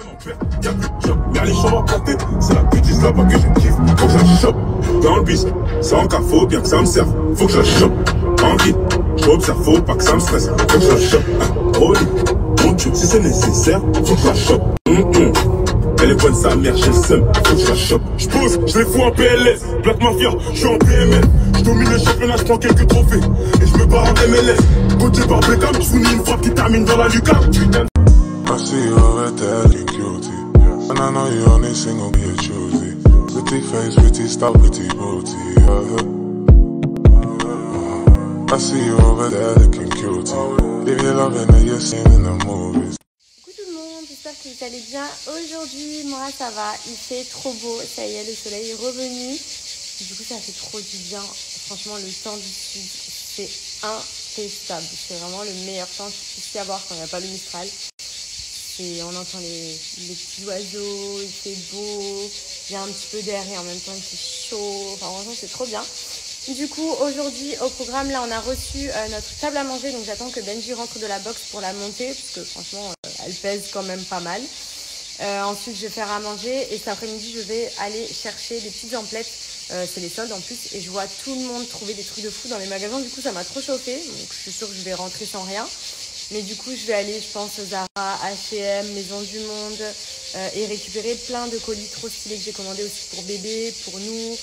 Y'a plus de job, y'a les chambres à tête, c'est la bêtise là-bas que je kiffe. Faut que je la chope dans le bis, c'est en cas, faut bien que ça me serve. Faut que je la chope en vide, j'observe, faut pas que ça me stresse. Faut que je la chope, oh mon Dieu, si c'est nécessaire, faut que je la chope. Elle est bonne sa mère, j'ai le seum, faut que je la chope. J'pose, je les fous en PLS, Black Mafia, j'suis en PML. J'domine le championnat, j'prends quelques trophées, et j'me barre en MLS. Coaché par Beckham, j'founis une frappe qui termine dans la lucarne. Putain. I see you over there looking guilty, and I know you only single, be a choosy. Pretty face, pretty style, pretty booty. I see you over there looking guilty. If you're loving it, you're seeing in the movies. Coucou tout le monde, j'espère que vous allez bien. Aujourd'hui, moi ça va, il fait trop beau, ça y est, le soleil est revenu. Du coup, ça fait trop du bien. Franchement, le temps du sud, c'est impestable. C'est vraiment le meilleur temps qu'il puisse y avoir quand il n'y a pas le Mistral. Et on entend les petits oiseaux, il fait beau, il y a un petit peu d'air et en même temps il fait chaud. Enfin, franchement, c'est trop bien. Du coup, aujourd'hui, au programme, là, on a reçu notre table à manger. Donc, j'attends que Benji rentre de la boxe pour la monter, parce que franchement, elle pèse quand même pas mal. Ensuite, je vais faire à manger. Et cet après-midi, je vais aller chercher des petites emplettes. C'est les soldes en plus. Et je vois tout le monde trouver des trucs de fou dans les magasins. Du coup, ça m'a trop chauffée. Donc, je suis sûre que je vais rentrer sans rien. Mais du coup, je vais aller, je pense, Zara, H&M, Maison du Monde et récupérer plein de colis trop stylés que j'ai commandés aussi pour bébé, pour nous.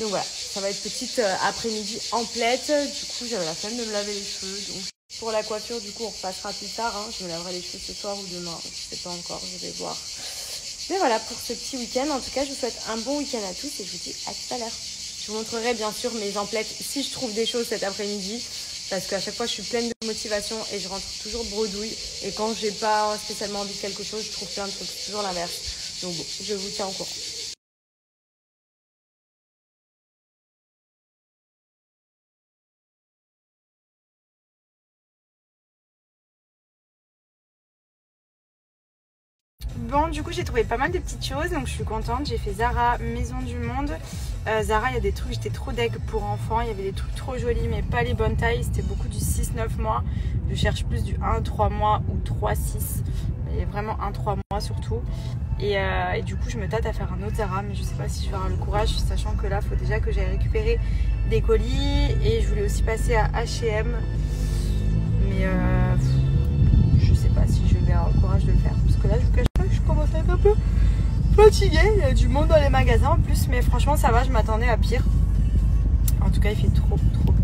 Donc voilà, ça va être petite après-midi emplette. Du coup, j'avais la flemme de me laver les cheveux. Donc pour la coiffure, du coup, on repassera plus tard. Je me laverai les cheveux ce soir ou demain. Je sais pas encore, je vais voir. Mais voilà, pour ce petit week-end. En tout cas, je vous souhaite un bon week-end à tous et je vous dis à tout à l'heure. Je vous montrerai bien sûr mes emplettes si je trouve des choses cet après-midi. Parce qu'à chaque fois, je suis pleine de motivation et je rentre toujours bredouille. Et quand j'ai pas spécialement envie de quelque chose, je trouve plein de trucs. C'est toujours l'inverse. Donc bon, je vous tiens au courant. Bon, du coup, j'ai trouvé pas mal de petites choses, donc je suis contente. J'ai fait Zara, Maison du Monde. Zara, il y a des trucs, j'étais trop deg pour enfants. Il y avait des trucs trop jolis, mais pas les bonnes tailles. C'était beaucoup du 6-9 mois. Je cherche plus du 1-3 mois ou 3-6. Mais vraiment 1-3 mois surtout. Et du coup, je me tâte à faire un autre Zara, mais je sais pas si je vais avoir le courage, sachant que là, il faut déjà que j'aille récupérer des colis. Et je voulais aussi passer à H&M. Mais je sais pas si je vais avoir le courage de le faire. Parce que là, je vous cache pas que je commence à être un peu fatiguée. Il y a du monde dans les magasins en plus. Mais franchement, ça va, je m'attendais à pire. En tout cas, il fait trop beau.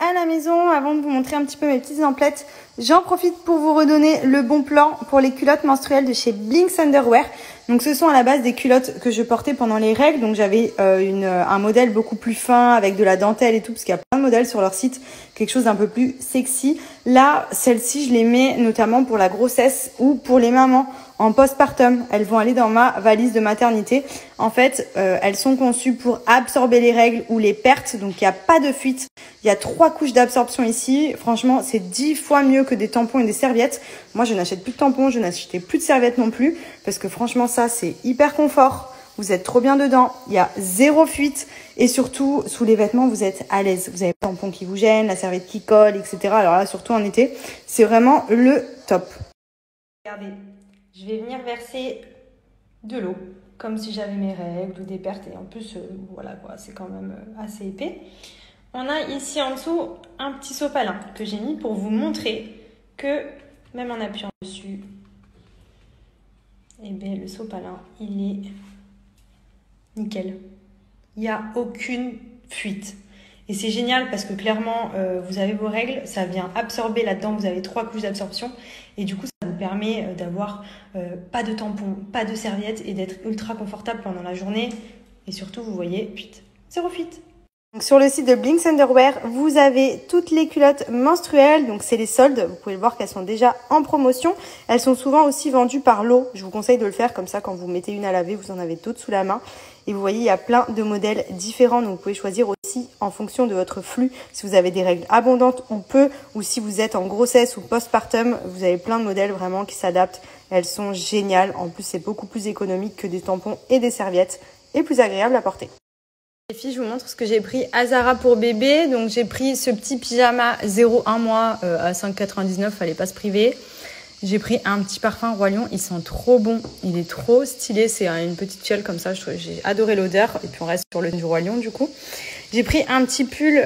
À la maison, avant de vous montrer un petit peu mes petites emplettes, j'en profite pour vous redonner le bon plan pour les culottes menstruelles de chez Blinks Underwear. Donc ce sont à la base des culottes que je portais pendant les règles. Donc j'avais un modèle beaucoup plus fin avec de la dentelle et tout, parce qu'il y a plein de modèles sur leur site, quelque chose d'un peu plus sexy. Là, celles-ci, je les mets notamment pour la grossesse ou pour les mamans en postpartum. Elles vont aller dans ma valise de maternité. En fait, elles sont conçues pour absorber les règles ou les pertes. Donc il n'y a pas de fuite. Il y a 3 couches d'absorption ici. Franchement, c'est 10 fois mieux que des tampons et des serviettes. Moi, je n'achète plus de tampons, je n'achète plus de serviettes non plus. Parce que franchement, ça, c'est hyper confort. Vous êtes trop bien dedans. Il y a 0 fuite. Et surtout, sous les vêtements, vous êtes à l'aise. Vous avez le tampon qui vous gêne, la serviette qui colle, etc. Alors là, surtout en été, c'est vraiment le top. Regardez, je vais venir verser de l'eau. Comme si j'avais mes règles ou des pertes. Et en plus, voilà quoi, c'est quand même assez épais. On a ici en dessous un petit sopalin que j'ai mis pour vous montrer que, même en appuyant dessus, eh bien, le sopalin, il est nickel. Il n'y a aucune fuite. Et c'est génial parce que clairement, vous avez vos règles, ça vient absorber là-dedans, vous avez 3 couches d'absorption. Et du coup, ça vous permet d'avoir pas de tampon, pas de serviette et d'être ultra confortable pendant la journée. Et surtout, vous voyez, 0 fuite. Donc sur le site de Blinks Underwear, vous avez toutes les culottes menstruelles. Donc c'est les soldes. Vous pouvez voir qu'elles sont déjà en promotion. Elles sont souvent aussi vendues par lot. Je vous conseille de le faire comme ça. Quand vous mettez une à laver, vous en avez d'autres sous la main. Et vous voyez, il y a plein de modèles différents. Donc vous pouvez choisir aussi en fonction de votre flux. Si vous avez des règles abondantes, on peut. Ou si vous êtes en grossesse ou postpartum, vous avez plein de modèles vraiment qui s'adaptent. Elles sont géniales. En plus, c'est beaucoup plus économique que des tampons et des serviettes. Et plus agréable à porter. Les filles, je vous montre ce que j'ai pris à Zara pour bébé. Donc j'ai pris ce petit pyjama 0-1 mois à 5,99, fallait pas se priver. J'ai pris un petit parfum Roi Lion, ils sont trop bons, il est trop stylé, c'est une petite fiole comme ça, j'ai adoré l'odeur. Et puis on reste sur le du Roi Lion du coup. J'ai pris un petit pull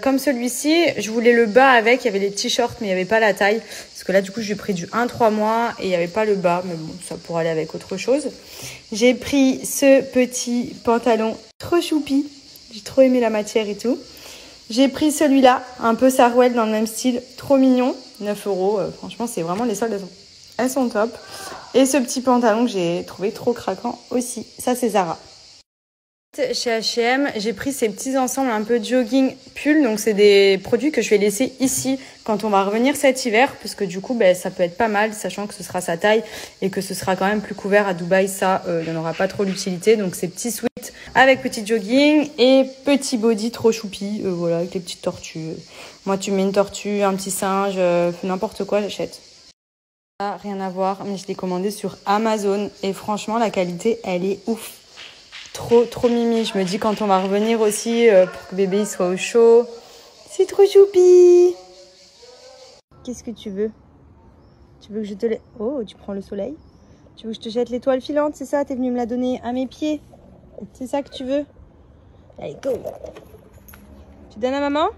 comme celui-ci, je voulais le bas avec, il y avait les t-shirts mais il n'y avait pas la taille. Parce que là du coup j'ai pris du 1-3 mois et il n'y avait pas le bas, mais bon ça pourrait aller avec autre chose. J'ai pris ce petit pantalon trop choupi, j'ai trop aimé la matière et tout. J'ai pris celui-là, un peu Sarwell dans le même style, trop mignon, 9 €. Franchement, c'est vraiment les soldes, elles sont top. Et ce petit pantalon que j'ai trouvé trop craquant aussi. Ça, c'est Zara. Chez H&M, j'ai pris ces petits ensembles un peu jogging pull. Donc, c'est des produits que je vais laisser ici quand on va revenir cet hiver. Parce que du coup, ben, ça peut être pas mal, sachant que ce sera sa taille et que ce sera quand même plus couvert à Dubaï. Ça, il n'y en aura pas trop l'utilité. Donc, ces petits sweats avec petit jogging et petit body trop choupi. Voilà, avec les petites tortues. Moi, tu mets une tortue, un petit singe, n'importe quoi, j'achète. Ça, rien à voir, mais je l'ai commandé sur Amazon. Et franchement, la qualité, elle est ouf. Trop mimi. Je me dis quand on va revenir aussi pour que bébé il soit au chaud. C'est trop choupi. Qu'est-ce que tu veux? Tu veux que je te laisse... Oh, tu prends le soleil? Tu veux que je te jette l'étoile filante, c'est ça? T'es venu me la donner à mes pieds? C'est ça que tu veux? Allez, go. Tu donnes à maman?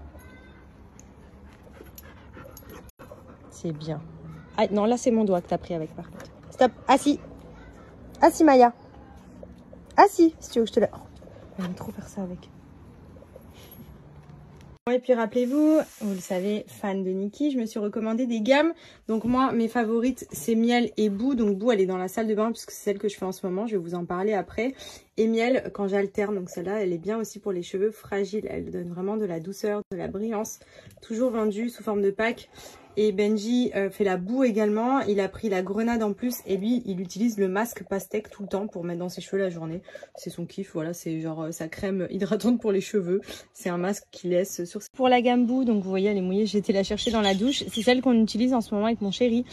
C'est bien. Ah non, là c'est mon doigt que t'as pris avec par contre. Stop. Assis. Assis Maya. Ah si tu veux que je te la... Oh, elle aime trop faire ça avec. Et puis rappelez-vous, vous le savez, fan de Nikki, je me suis recommandé des gammes. Donc moi, mes favorites, c'est Miel et Boo. Donc Boo, elle est dans la salle de bain puisque c'est celle que je fais en ce moment. Je vais vous en parler après. Et Miel, quand j'alterne, donc celle-là, elle est bien aussi pour les cheveux fragiles. Elle donne vraiment de la douceur, de la brillance. Toujours vendue sous forme de pack. Et Benji fait la boue également. Il a pris la grenade en plus. Et lui, il utilise le masque pastèque tout le temps pour mettre dans ses cheveux la journée. C'est son kiff. Voilà, c'est genre sa crème hydratante pour les cheveux. C'est un masque qu'il laisse sur... Pour la gamme boue, donc vous voyez, elle est mouillée. J'ai été la chercher dans la douche. C'est celle qu'on utilise en ce moment avec mon chéri.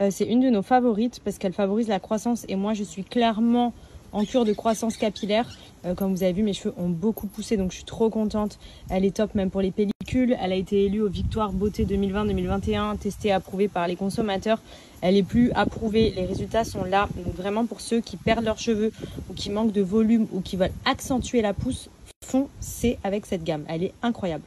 C'est une de nos favorites parce qu'elle favorise la croissance. Et moi, je suis clairement en cure de croissance capillaire. Comme vous avez vu, mes cheveux ont beaucoup poussé, donc je suis trop contente. Elle est top même pour les pellicules. Elle a été élue aux Victoires Beauté 2020-2021, testée et approuvée par les consommateurs. Elle est plus approuvée, les résultats sont là. Donc vraiment pour ceux qui perdent leurs cheveux ou qui manquent de volume ou qui veulent accentuer la pousse, foncez avec cette gamme. Elle est incroyable.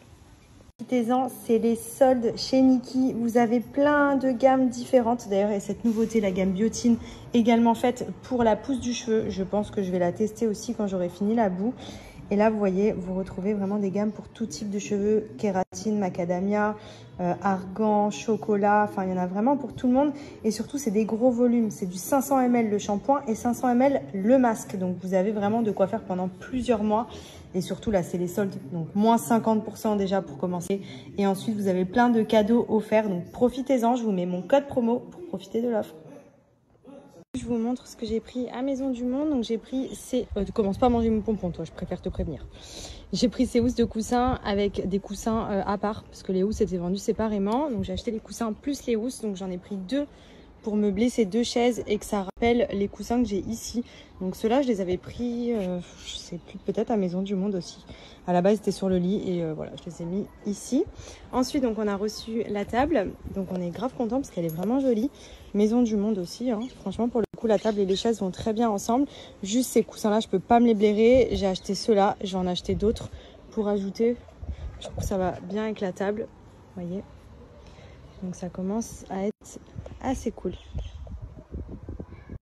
Profitez-en, c'est les soldes chez Nikki. Vous avez plein de gammes différentes. D'ailleurs, il y a cette nouveauté, la gamme Biotine, également faite pour la pousse du cheveu. Je pense que je vais la tester aussi quand j'aurai fini la boue. Et là, vous voyez, vous retrouvez vraiment des gammes pour tout type de cheveux. Kératine, macadamia, argan, chocolat. Enfin, il y en a vraiment pour tout le monde. Et surtout, c'est des gros volumes. C'est du 500 ml le shampoing et 500 ml le masque. Donc, vous avez vraiment de quoi faire pendant plusieurs mois. Et surtout, là, c'est les soldes. Donc, moins 50% déjà pour commencer. Et ensuite, vous avez plein de cadeaux offerts. Donc, profitez-en. Je vous mets mon code promo pour profiter de l'offre. Je vous montre ce que j'ai pris à Maison du Monde. Donc, j'ai pris ces... commence pas à manger mon pompon, toi. Je préfère te prévenir. J'ai pris ces housses de coussins avec des coussins à part. Parce que les housses étaient vendues séparément. Donc, j'ai acheté les coussins plus les housses. Donc, j'en ai pris deux pour meubler ces deux chaises et que ça rappelle les coussins que j'ai ici. Donc ceux-là, je les avais pris, je sais plus, peut-être à Maison du Monde aussi. À la base, c'était sur le lit et voilà, je les ai mis ici. Ensuite, donc on a reçu la table. Donc on est grave content parce qu'elle est vraiment jolie. Maison du Monde aussi, hein. Franchement, pour le coup, la table et les chaises vont très bien ensemble. Juste ces coussins-là, je peux pas me les blairer. J'ai acheté ceux-là, j'en ai acheté d'autres pour ajouter. Je trouve que ça va bien avec la table, vous voyez. Donc ça commence à être assez cool.